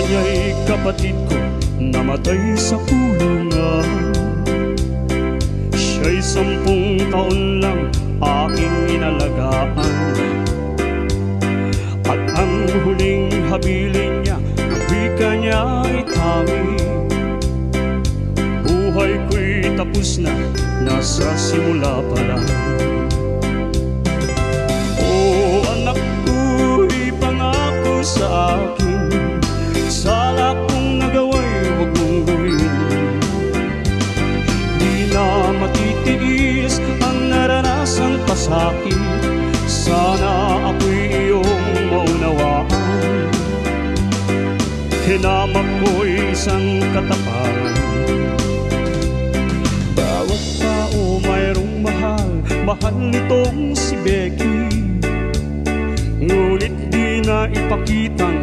kanya'y kapatid ko, namatay sa kulungan. Siya'y 10 taon lang aking inalagaan, at ang huling habilin niya, ang wika niya ay tanging, buhay ko'y tapos na, nasa simula pa lang. Oh, anak ko'y pangako sa akin, sala kong nagawa'y huwag mong gawin. Di na matitiis ang naranasang pasakit, sana ako'y iyong maunawaan. Hinamak ko'y isang katapangan, bawat tao mayroong mahal, mahal nitong si Becky. Ngunit di na ipakitang